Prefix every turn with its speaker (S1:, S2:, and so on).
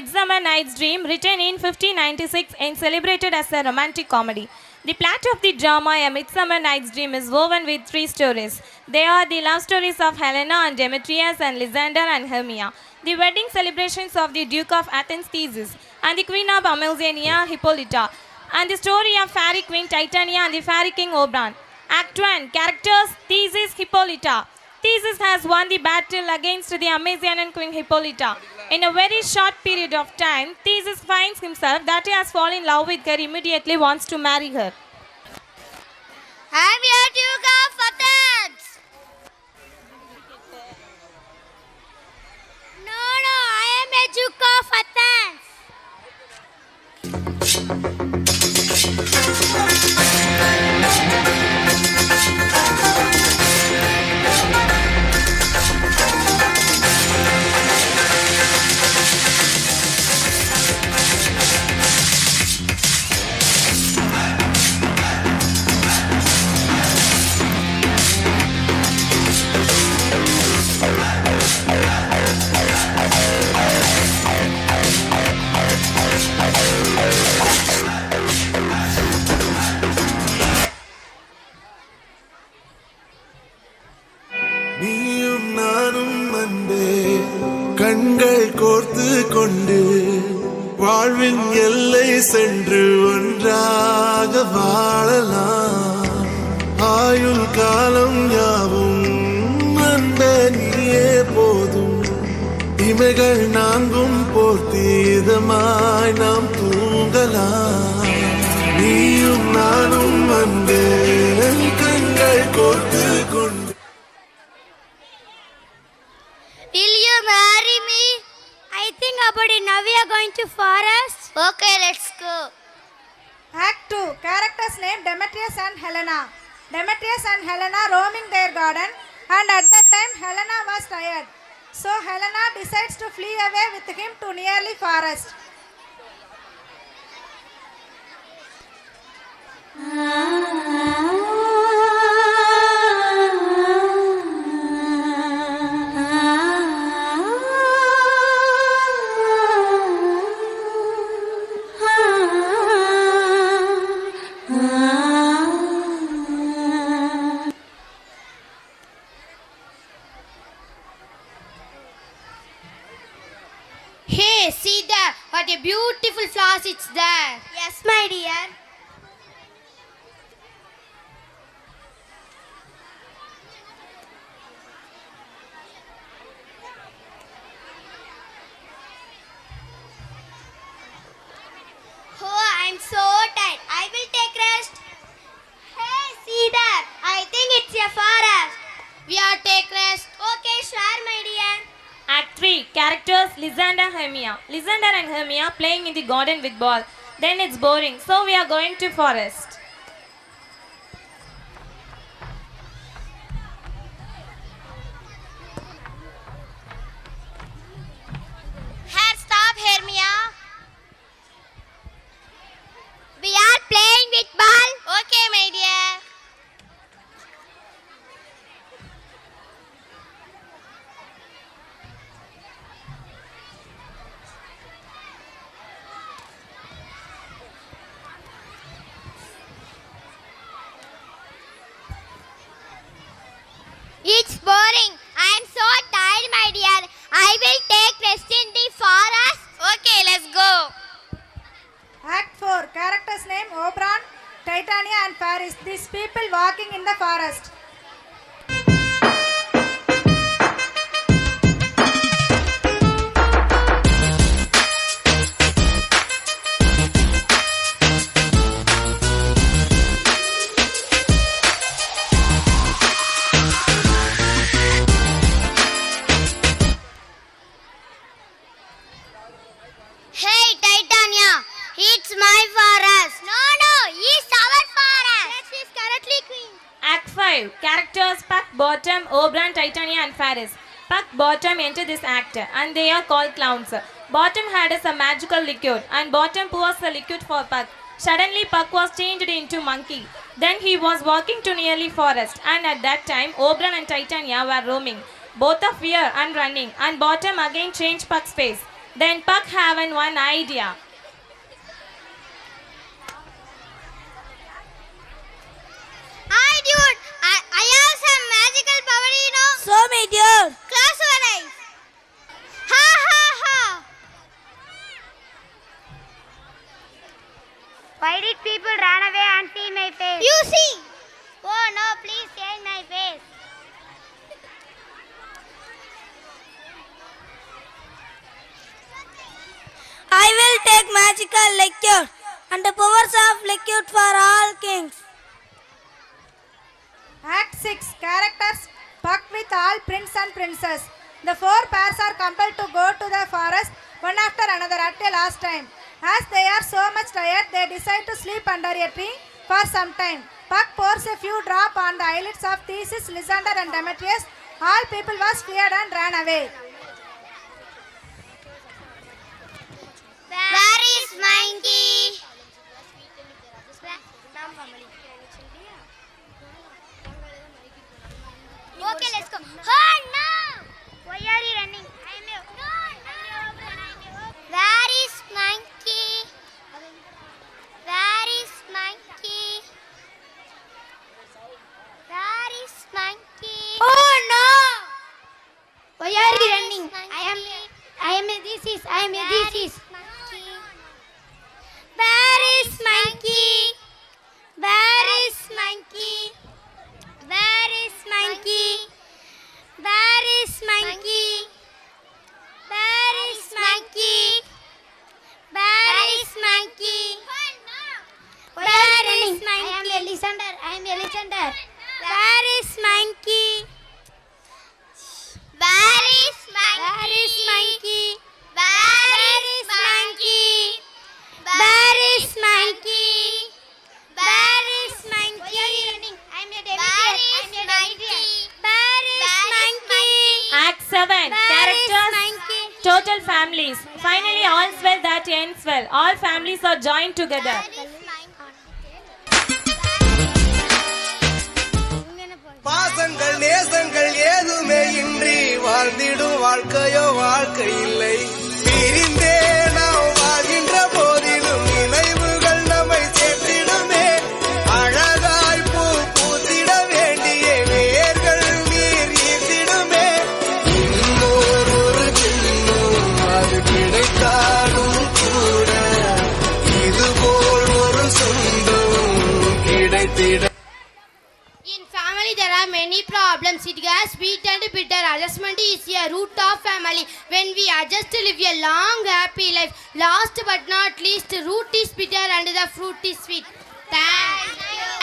S1: Midsummer Night's Dream, written in 1596 and celebrated as a romantic comedy. The plot of the drama A Midsummer Night's Dream is woven with three stories. They are the love stories of Helena and Demetrius and Lysander and Hermia, the wedding celebrations of the Duke of Athens Theseus and the Queen of Amalthea Hippolyta, and the story of Fairy Queen Titania and the Fairy King Oberon. Act 1. Characters: Theseus, Hippolyta. Theseus has won the battle against the Amazonian Queen Hippolyta. In a very short period of time, Theseus finds himself that he has fallen in love with her, immediately wants to marry her.
S2: I am your Duke of Athens. No, I am a Duke of Athens.
S3: நீயும் நானும் அன்பே கண்கள் கோர்த்து கொண்டு வாழ்வின் எல்லை சென்று ஒன்றாக வாழலாம். ஆயுள் காலம் யாவும் அன்பே நீயே போதும். இமைகள் நான்கும் போர்த்தி இதமாய் நாம் தூங்கலாம். நீயும் நானும் அன்பே கண்கள் கோர்த்து கொண்டு.
S2: Will you marry me? I think about it. Now we are going to forest. Okay, let's go.
S4: Act 2. Characters named Demetrius and Helena. Demetrius and Helena roaming their garden, and at that time Helena was tired. So Helena decides to flee away with him to nearly forest.
S2: Hey, see there. What a beautiful flowers it's there. Yes, my dear. Oh, I'm so tired. I will take rest. Hey, see that. I think it's a forest. We are take rest. Okay, sure, my dear.
S1: Act 3. Characters: Lysander, Hermia. Lysander and Hermia playing in the garden with ball. Then it's boring, so we are going to forest.
S2: Here, stop, Hermia. We are playing with ball. Okay, my dear. It's boring. I am so tired, my dear. I will take rest in the forest. Okay, let's go.
S4: Act 4. Characters named Oberon, Titania and Paris. These people walking in the forest.
S2: Hey, Titania, it's my forest. No, it's our forest. Yes, she's currently queen.
S1: Act 5. Characters: Puck, Bottom, Oberon, Titania and Paris. Puck, Bottom enter this act and they are called clowns. Bottom had a magical liquid and Bottom pours the liquid for Puck. Suddenly Puck was changed into monkey. Then he was walking to nearly forest, and at that time Oberon and Titania were roaming, both of fear and running, and Bottom again changed Puck's face. Then Puck have one idea.
S2: Hi dude, I have some magical power, you know.
S5: So me dear.
S2: Close your eyes. Ha ha ha. Why did people run away and see my face? You see. Oh no, please change my face.
S5: I will take magical lecture and the powers of lecture for all kings.
S4: Act 6. Characters Puck with all prince and princess. The four pairs are compelled to go to the forest one after another at a last time. As they are so much tired, they decide to sleep under a tree for some time. Puck pours a few drops on the eyelids of Theseus, Lysander and Demetrius. All people was feared and ran away.
S2: Where is Monkey? Okay, let's go. Oh no! Why are you running? Where is Monkey? Where is Monkey? Where is Monkey?
S5: Oh no!
S2: Why are you running? I am a disease. Where is Monkey? Where is Monkey? Where is Monkey? Where is Monkey? Where is Monkey? Where is Monkey? Where is Monkey? I am Lysander. Where is Monkey? Where is Monkey? Where is Monkey? Where is Monkey? Where is Monkey? Why are you running? I am a Demetrius. Where is Monkey?
S1: Act 7. Characters
S2: Monkey?
S1: total families. Finally, all's well that ends well. All families are joined together.
S6: பாசங்கள் நேசங்கள் ஏதுமே இன்றி வாழ்ந்திடும் வாழ்க்கையோ வாழ்க்கை இல்லை பிரிந்தே நாம் வாழ்கின்ற போதிலும் நினைவுகள் நம்மை சேர்த்திடுமே அழகாய் பூ பூத்திட வேண்டிய வேர்கள் நீர் ஈர்த்திடுமே இன்னொரு ஜென்மம் அது கிடைத்தாலும் கூட இதுபோல் ஒரு சொந்தம் கிடைத்திட.
S2: In family there are many problems. It gets sweet and bitter. Adjustment is a root of family. When we adjust to live a long happy life. Last but not least, root is bitter and the fruit is sweet. Thanks.